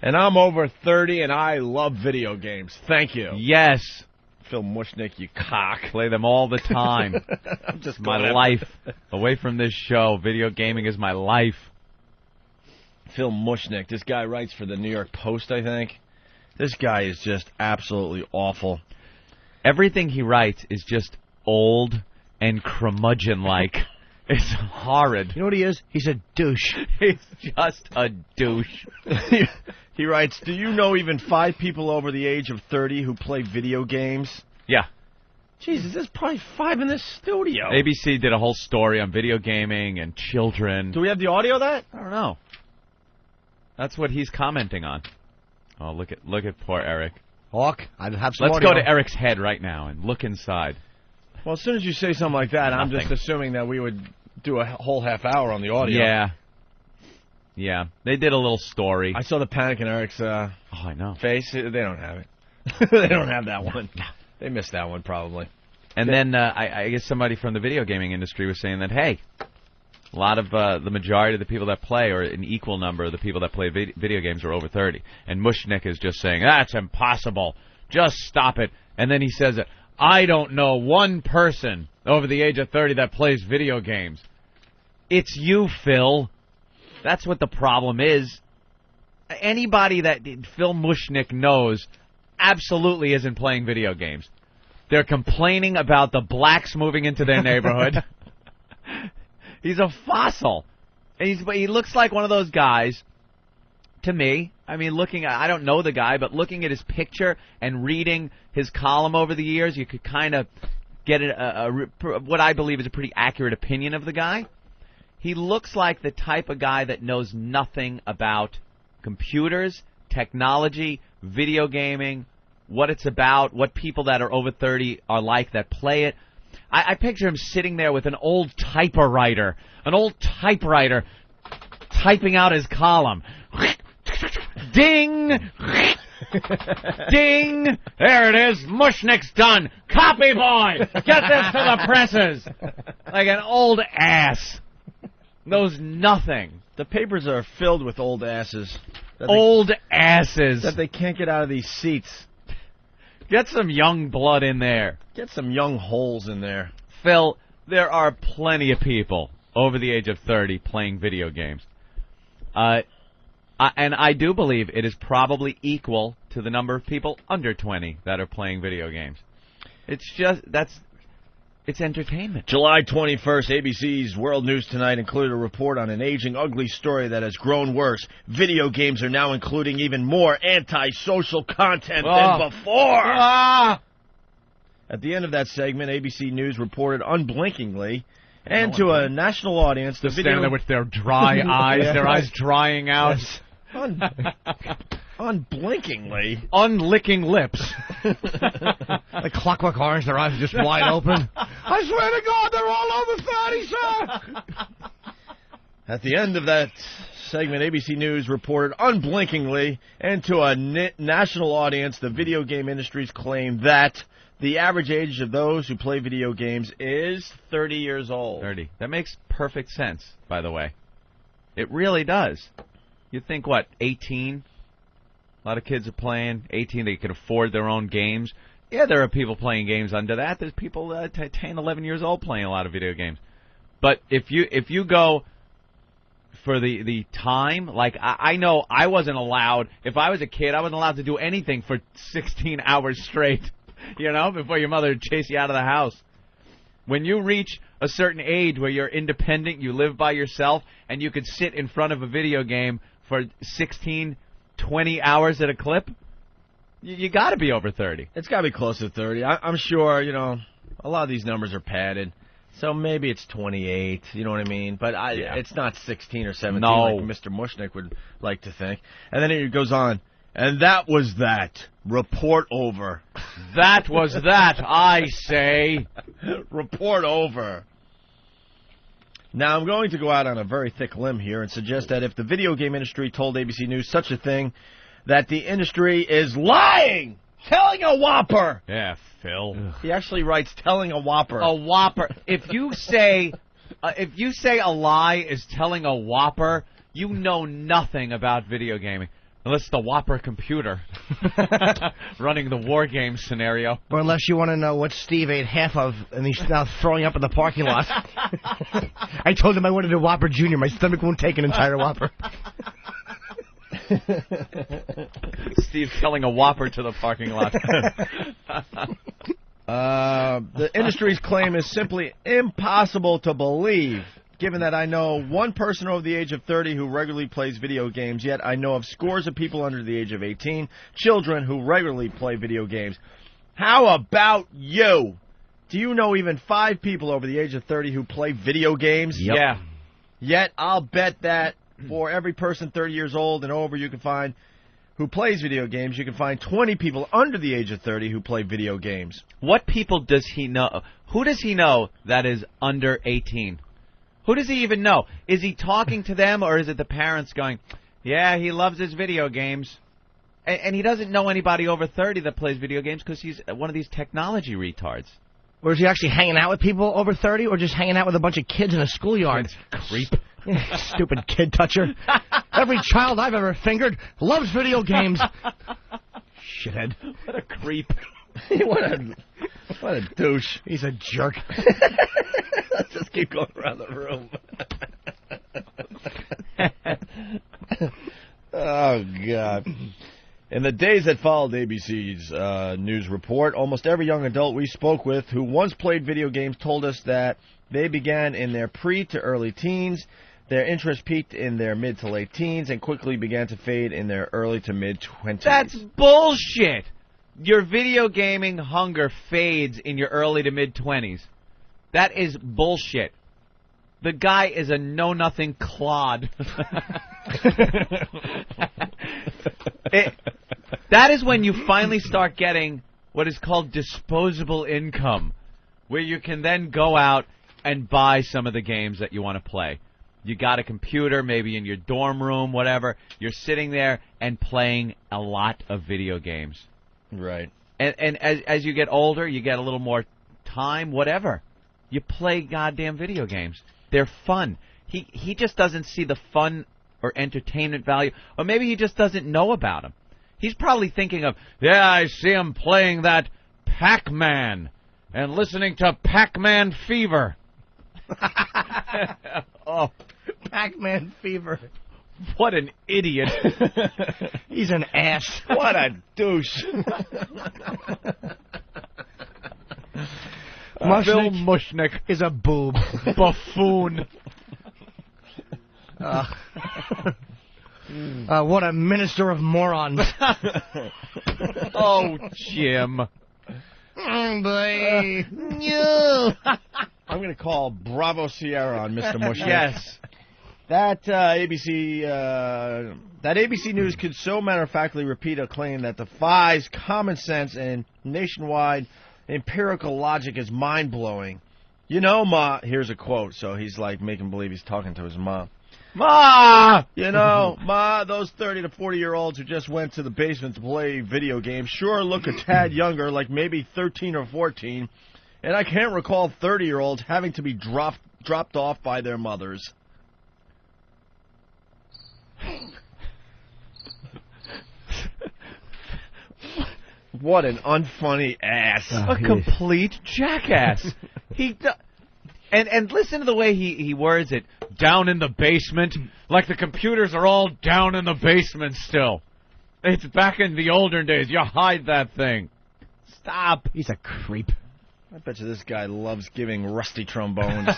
And I'm over 30, and I love video games. Thank you. Yes. Phil Mushnick, you cock. Play them all the time. I'm just my life. Away from this show, video gaming is my life. Phil Mushnick, this guy writes for the New York Post, I think. This guy is just absolutely awful. Everything he writes is just old and curmudgeon-like. It's horrid. You know what he is? He's a douche. He's just a douche. He writes, do you know even 5 people over the age of 30 who play video games? Yeah. Jesus, there's probably 5 in this studio. ABC did a whole story on video gaming and children. Do we have the audio of that? I don't know. That's what he's commenting on. Oh, look at poor Eric. Hawk, I'd have some Let's audio. go to Eric's head right now and look inside. Well, as soon as you say something like that, I'm just assuming that we would do a whole half hour on the audio. Yeah. Yeah. They did a little story. I saw the panic in Eric's I know. face. They don't have it. They don't have that one. They missed that one probably. And then I guess somebody from the video gaming industry was saying that, hey, a lot of the majority of the people that play, or an equal number of the people that play video games, are over 30. And Mushnick is just saying, that's impossible. Just stop it. And then he says it. I don't know one person over the age of 30 that plays video games. It's you, Phil. That's what the problem is. Anybody that Phil Mushnick knows absolutely isn't playing video games. They're complaining about the blacks moving into their neighborhood. He's a fossil. He looks like one of those guys, to me. I mean, I don't know the guy, but looking at his picture and reading his column over the years, you could kind of get what I believe is a pretty accurate opinion of the guy. He looks like the type of guy that knows nothing about computers, technology, video gaming, what it's about, what people that are over 30 are like that play it. I picture him sitting there with an old typewriter typing out his column. Ding! Ding! There it is. Mushnick's done. Copy boy! Get this to the presses! Like an old ass. Knows nothing. The papers are filled with old asses. Asses. That they can't get out of these seats. Get some young blood in there. Get some young holes in there. Phil, there are plenty of people over the age of 30 playing video games. And I do believe it is probably equal to the number of people under 20 that are playing video games. It's entertainment. July 21st, ABC's World News Tonight included a report on an aging, ugly story that has grown worse. Video games are now including even more anti-social content than before. At the end of that segment, ABC News reported unblinkingly, and to a national audience, the video... Stand there with their dry eyes, their eyes drying out. Yes. Unblinkingly. Unlicking lips. Like Clockwork Orange, their eyes are just wide open. I swear to God, they're all over 30, sir! At the end of that segment, ABC News reported unblinkingly, and to a national audience, the video game industry's claim that the average age of those who play video games is 30 years old. 30. That makes perfect sense, by the way. It really does. You think, 18? A lot of kids are playing. 18, they can afford their own games. Yeah, there are people playing games under that. There's people 10, 11 years old playing a lot of video games. But if you go for the time, like I know I wasn't allowed, if I was a kid, I wasn't allowed to do anything for 16 hours straight, before your mother would chase you out of the house. When you reach a certain age where you're independent, you live by yourself, and you could sit in front of a video game for 16, 20 hours at a clip, you got to be over 30. It's got to be close to 30. I'm sure, a lot of these numbers are padded. So maybe it's 28, you know what I mean? But it's not 16 or 17 like Mr. Mushnick would like to think. And then it goes on. And that was that. Report over. That was that, I say. Report over. Now, I'm going to go out on a very thick limb here and suggest that if the video game industry told ABC News such a thing, that the industry is lying! Telling a whopper! Yeah, Phil. He actually writes telling a whopper. A whopper. If you say a lie is telling a whopper, you know nothing about video gaming. Unless it's the Whopper computer running the war game scenario. Or unless you want to know what Steve ate half of and he's now throwing up in the parking lot. I told him I wanted a Whopper Jr. My stomach won't take an entire Whopper. Steve's selling a Whopper to the parking lot. The industry's claim is simply impossible to believe, given that I know one person over the age of 30 who regularly plays video games, yet I know of scores of people under the age of 18, children who regularly play video games. How about you? Do you know even 5 people over the age of 30 who play video games? Yep. Yeah. Yet I'll bet that for every person 30 years old and over you can find who plays video games, you can find 20 people under the age of 30 who play video games. What people does he know? Who does he know that is under 18? Who does he even know? Is he talking to them, or is it the parents going, yeah, he loves his video games? And he doesn't know anybody over 30 that plays video games because he's one of these technology retards. Or is he actually hanging out with people over 30 or just hanging out with a bunch of kids in a schoolyard? Creep. Stupid kid toucher. Every child I've ever fingered loves video games. Shithead. What a creep. What a douche. He's a jerk. Let's just keep going around the room. Oh, God. In the days that followed ABC's news report, almost every young adult we spoke with who once played video games told us that they began in their pre to early teens, their interest peaked in their mid to late teens, and quickly began to fade in their early to mid-20s. That's bullshit! Your video gaming hunger fades in your early to mid-20s. That is bullshit. The guy is a know-nothing clod. That is when you finally start getting what is called disposable income, where you can then go out and buy some of the games that you want to play. You got a computer, maybe in your dorm room, whatever. You're sitting there and playing a lot of video games. Right. And as you get older, you get a little more time, whatever. You play goddamn video games. They're fun. He just doesn't see the fun or entertainment value, or maybe he just doesn't know about them. He's probably thinking of, yeah, I see him playing that Pac-Man and listening to Pac-Man Fever. Oh, Pac-Man Fever. What an idiot. He's an ass. What a douche. Phil Mushnick is a boob. Buffoon. What a minister of morons. Oh, Jim. Boy. I'm going to call Bravo Sierra on Mr. Mushnick. Yes. That ABC News could so matter-of-factly repeat a claim that defies common sense and nationwide empirical logic is mind-blowing. You know, Ma, here's a quote, so he's like making believe he's talking to his mom. Ma! You know, Ma, those 30 to 40-year-olds who just went to the basement to play video games sure look a tad younger, like maybe 13 or 14, and I can't recall 30-year-olds having to be dropped off by their mothers. What an unfunny ass. A complete jackass. And listen to the way he words it. Down in the basement. Like the computers are all down in the basement still. It's back in the older days. You hide that thing. Stop. He's a creep. I bet you this guy loves giving rusty trombones.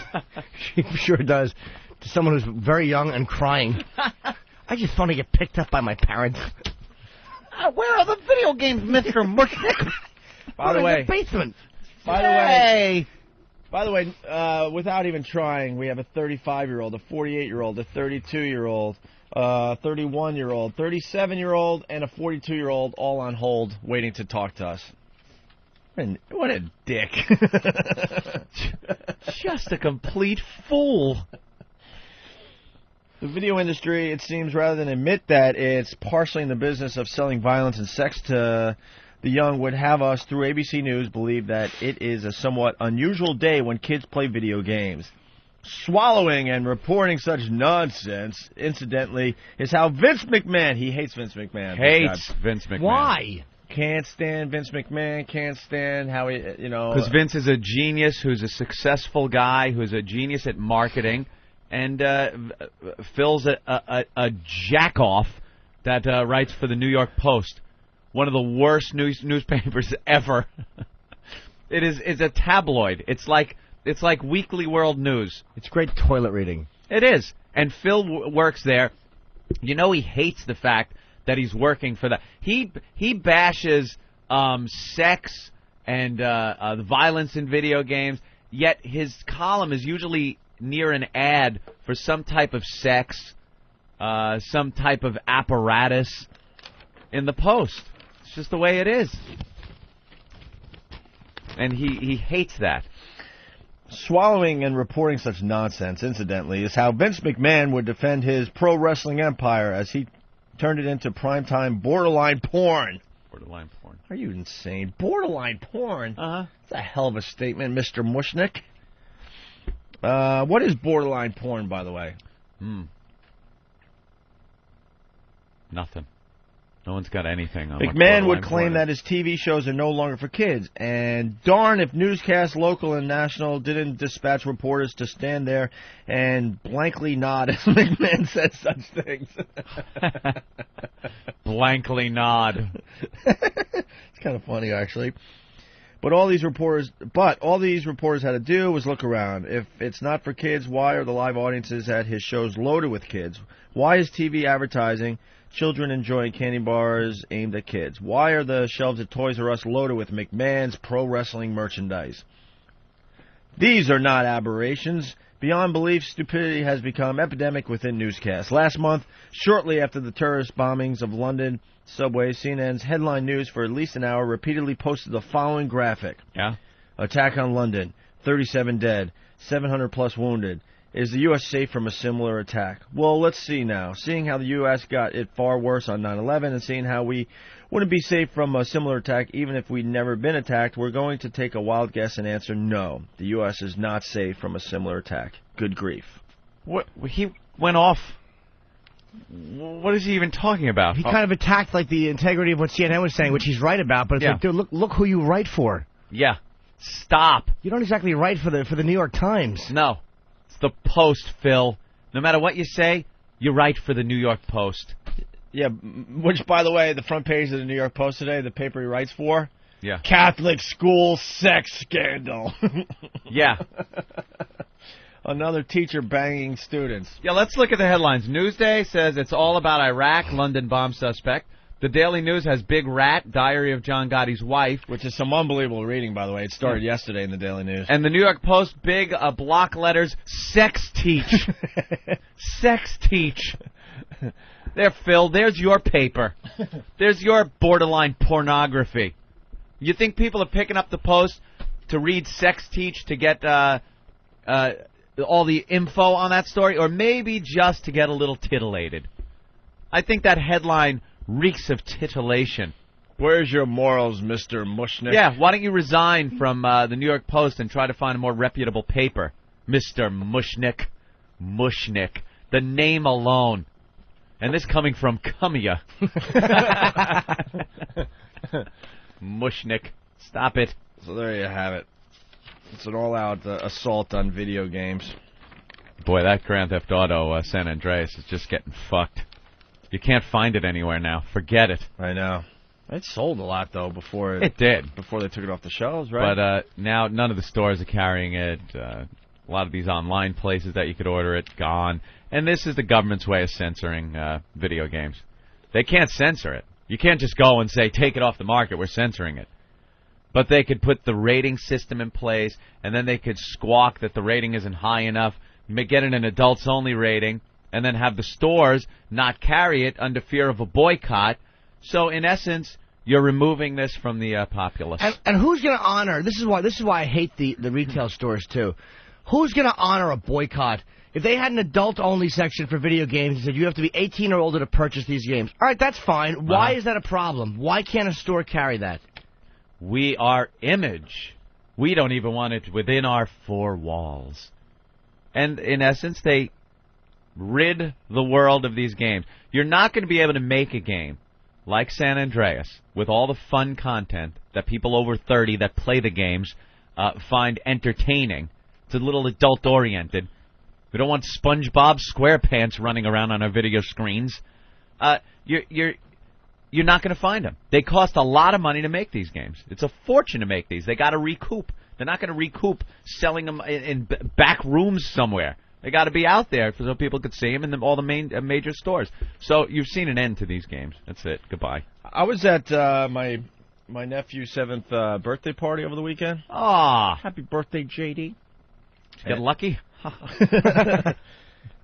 He sure does. To someone who's very young and crying. I just want to get picked up by my parents. Where are the video games, Mr. Mushnick? By the way, in the basement. By the way, without even trying, we have a 35-year-old, a 48-year-old, a 32-year-old, a 31-year-old, 37-year-old, and a 42-year-old all on hold waiting to talk to us. What a dick. Just a complete fool. The video industry, it seems, rather than admit that it's partially in the business of selling violence and sex to the young, would have us, through ABC News, believe that it is a somewhat unusual day when kids play video games. Swallowing and reporting such nonsense, incidentally, is how Vince McMahon, he hates Vince McMahon. Hates Vince McMahon. Why? Can't stand Vince McMahon, can't stand how he, Because Vince is a genius who's a successful guy, who's a genius at marketing, and Phil's a jack-off that writes for the New York Post, one of the worst newspapers ever. It's a tabloid. It's like Weekly World News. It's great toilet reading. It is. And Phil works there. You know he hates the fact that he's working for that. He bashes sex and the violence in video games, yet his column is usually near an ad for some type of sex, some type of apparatus in the Post. It's just the way it is. And he hates that. Swallowing and reporting such nonsense, incidentally, is how Vince McMahon would defend his pro wrestling empire as he turned it into primetime borderline porn. Borderline porn. Are you insane? Borderline porn? Uh-huh. That's a hell of a statement, Mr. Mushnick. What is borderline porn, by the way? Nothing. No one's got anything on McMahon would claim that his TV shows are no longer for kids. And darn if newscasts, local and national, didn't dispatch reporters to stand there and blankly nod as McMahon said such things. Blankly nod. It's kind of funny, actually. But all these reporters had to do was look around. If it's not for kids, why are the live audiences at his shows loaded with kids? Why is TV advertising children enjoying candy bars aimed at kids? Why are the shelves at Toys R Us loaded with McMahon's pro wrestling merchandise? These are not aberrations. Beyond belief, stupidity has become epidemic within newscasts. Last month, shortly after the terrorist bombings of London subways, CNN's headline news for at least an hour repeatedly posted the following graphic. Yeah? Attack on London, 37 dead, 700 plus wounded. Is the U.S. safe from a similar attack? Well, let's see now. Seeing how the U.S. got it far worse on 9/11 and seeing how we wouldn't be safe from a similar attack even if we'd never been attacked, we're going to take a wild guess and answer no. The U.S. is not safe from a similar attack. Good grief. What? He went off. What is he even talking about? He kind of attacked like the integrity of what CNN was saying, which he's right about. But it's like, dude, look who you write for. Yeah. Stop. You don't exactly write for the New York Times. No. It's the Post, Phil. No matter what you say, you write for the New York Post. Yeah, which, by the way, the front page of the New York Post today, the paper he writes for, yeah, Catholic school sex scandal. Yeah. Another teacher banging students. Yeah, let's look at the headlines. Newsday says it's all about Iraq, London bomb suspect. The Daily News has Big Rat, Diary of John Gotti's wife. Which is some unbelievable reading, by the way. It started yesterday in the Daily News. And the New York Post, big block letters, sex teach. Sex teach. There, Phil, there's your paper. There's your borderline pornography. You think people are picking up the Post to read sex teach to get all the info on that story, or maybe just to get a little titillated? I think that headline reeks of titillation. Where's your morals, Mr. Mushnick? Yeah, why don't you resign from the New York Post and try to find a more reputable paper? Mr. Mushnick. Mushnick. The name alone. And this coming from Cumbia. Mushnick. Stop it. So there you have it. It's an all-out assault on video games. Boy, that Grand Theft Auto San Andreas is just getting fucked. You can't find it anywhere now. Forget it. I know. It sold a lot, though, before it did. Before they took it off the shelves, right? But now none of the stores are carrying it. A lot of these online places that you could order it, gone. And this is the government's way of censoring video games. They can't censor it. You can't just go and say, take it off the market, we're censoring it. But they could put the rating system in place, and then they could squawk that the rating isn't high enough, get it an adults-only rating, and then have the stores not carry it under fear of a boycott. So, in essence, you're removing this from the populace. And who's going to honor? This is why I hate the retail stores too. Who's going to honor a boycott? If they had an adult-only section for video games and said you have to be 18 or older to purchase these games, all right, that's fine. Why is that a problem? Why can't a store carry that? We are image. We don't even want it within our four walls. And in essence, they rid the world of these games. You're not going to be able to make a game like San Andreas with all the fun content that people over 30 that play the games find entertaining. It's a little adult-oriented. We don't want SpongeBob SquarePants running around on our video screens. You're not going to find them. They cost a lot of money to make these games. It's a fortune to make these. They got to recoup. They're not going to recoup selling them in back rooms somewhere. They got to be out there so people could see them in all the main major stores. So you've seen an end to these games. That's it. Goodbye. I was at my nephew's 7th birthday party over the weekend. Ah, Happy birthday, JD. did you get lucky?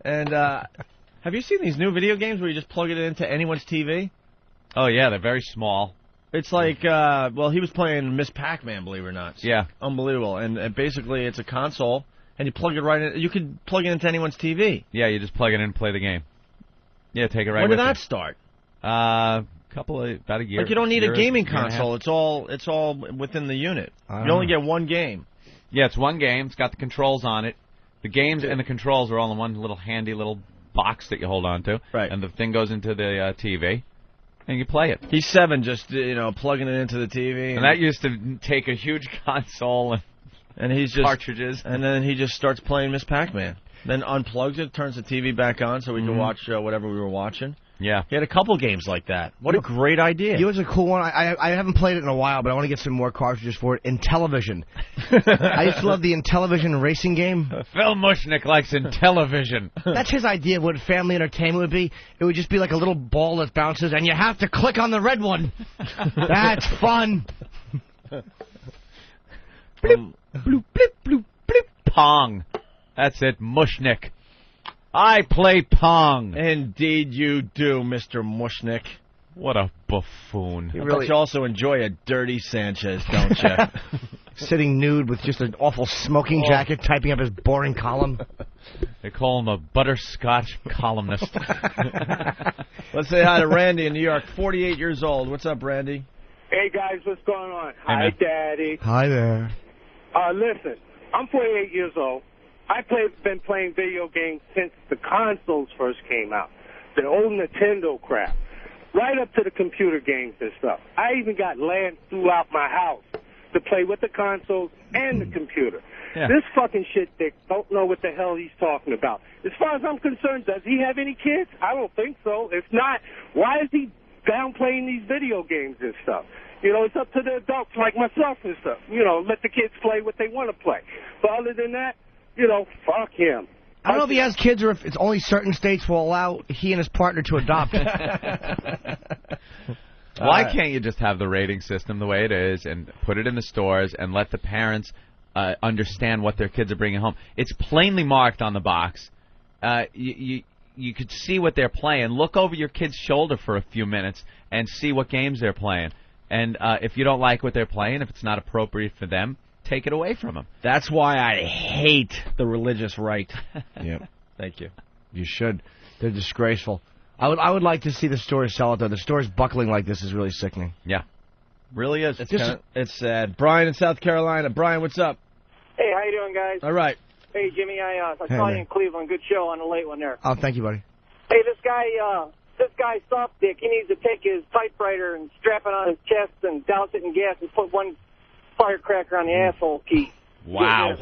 And have you seen these new video games where you just plug it into anyone's TV? Oh, yeah, they're very small. It's like, well, he was playing Miss Pac-Man, believe it or not. Yeah. Unbelievable. And basically it's a console, and you plug it right in. You could plug it into anyone's TV. Yeah, you just plug it in and play the game. Yeah, take it right When with did you. that start? About a year. Like, you don't need a gaming year and a half. console. It's all within the unit. You only get one game. Yeah, it's one game. It's got the controls on it. The games and the controls are all in one little handy little box that you hold on to. Right. And the thing goes into the TV, and you play it. He's 7, just plugging it into the TV. And that used to take a huge console and he's just cartridges. And then he just starts playing Miss Pac-Man. Then unplugs it, turns the TV back on so we can watch whatever we were watching. Yeah. He had a couple games like that. What a great idea. It was a cool one. I haven't played it in a while, but I want to get some more cartridges for it. Intellivision. I used to love the Intellivision racing game. Phil Mushnick likes Intellivision. That's his idea of what family entertainment would be. It would just be like a little ball that bounces, and you have to click on the red one. That's fun. Blip, bloop, blip, bloop, blip. Pong. That's it, Mushnick. I play Pong. Indeed you do, Mr. Mushnick. What a buffoon. But you also enjoy a dirty Sanchez, don't you? Sitting nude with just an awful smoking jacket, typing up his boring column. They call him a butterscotch columnist. Let's say hi to Randy in New York, 48 years old. What's up, Randy? Hey, guys, what's going on? Hey, Hi, man. Daddy. Hi there. Listen, I'm 48 years old. I've been playing video games since the consoles first came out, the old Nintendo crap, right up to the computer games and stuff. I even got land throughout my house to play with the consoles and the computer. Yeah. This fucking shit dick don't know what the hell he's talking about. As far as I'm concerned, does he have any kids? I don't think so. If not, why is he downplaying these video games and stuff? You know, it's up to the adults like myself and stuff. You know, let the kids play what they want to play. But other than that, you know, fuck him. I don't know if he has kids or if it's only certain states will allow he and his partner to adopt. Why can't you just have the rating system the way it is and put it in the stores and let the parents understand what their kids are bringing home? It's plainly marked on the box. You could see what they're playing. Look over your kid's shoulder for a few minutes and see what games they're playing. And if you don't like what they're playing, if it's not appropriate for them, take it away from them. That's why I hate the religious right. Yep. Thank you. You should. They're disgraceful. I would like to see the stores sell it, though. The stores buckling like this is really sickening. Yeah. Really is. It's sad. Brian in South Carolina. Brian, what's up? Hey, how you doing, guys? All right. Hey, Jimmy, I saw you man. in Cleveland. Good show on the late one there. Oh, thank you, buddy. Hey, this guy soft dick, he needs to take his typewriter and strap it on his chest and douse it in gas and put one firecracker on the asshole key. Wow.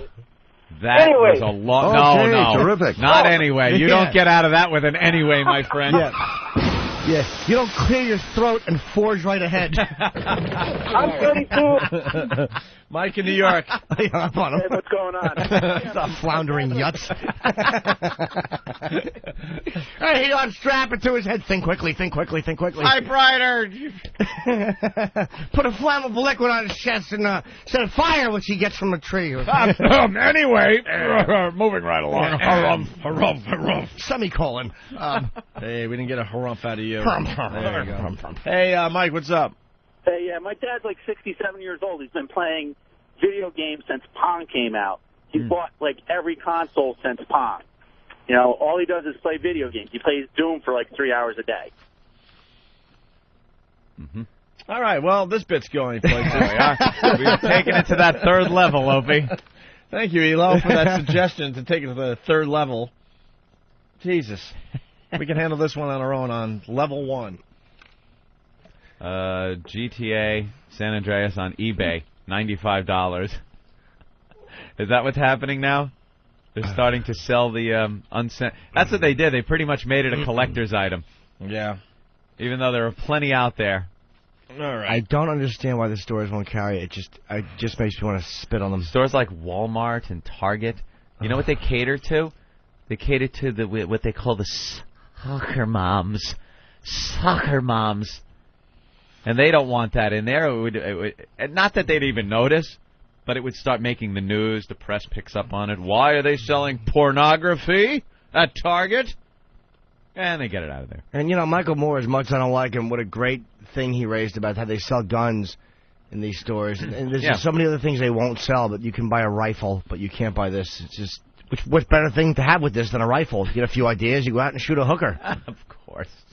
That Anyway. was a lot. Okay, No. terrific. Not anyway. You Yeah. don't get out of that with an anyway, my friend. Yeah, you don't clear your throat and forge right ahead. I'm 32. Mike in New York. Hey, up on him. Hey, what's going on? Stop floundering yuts. Hey, he strap it to his head. Think quickly, think quickly, think quickly. Typewriter. Put a flammable liquid on his chest and set a fire, which he gets from a tree. Anyway, moving right along. Semicolon. Hey, we didn't get a harumph out of you. There you go. Hey, Mike, what's up? Hey, yeah, my dad's like 67 years old. He's been playing video games since Pong came out. He's bought like every console since Pong. You know, all he does is play video games. He plays Doom for like 3 hours a day. Mm-hmm. All right, well, this bit's going places. We've taken it to that third level, Opie. Thank you, Elo, for that suggestion to take it to the third level. Jesus. We can handle this one on our own on level 1. GTA San Andreas on eBay, $95. Is that what's happening now? They're starting to sell the unsent. That's what they did. They pretty much made it a collector's item. Yeah. Even though there are plenty out there. All right. I don't understand why the stores won't carry it. It just makes me want to spit on them. Stores like Walmart and Target, you know what they cater to? They cater to what they call the soccer moms. Soccer moms. And they don't want that in there. It would, not that they'd even notice, but it would start making the news. The press picks up on it. Why are they selling pornography at Target? And they get it out of there. And, Michael Moore, as much as I don't like him, what a great thing he raised about how they sell guns in these stores. And there's just so many other things they won't sell, but you can buy a rifle, but you can't buy this. It's just, what better thing to have with this than a rifle? You get a few ideas, you go out and shoot a hooker. Of course.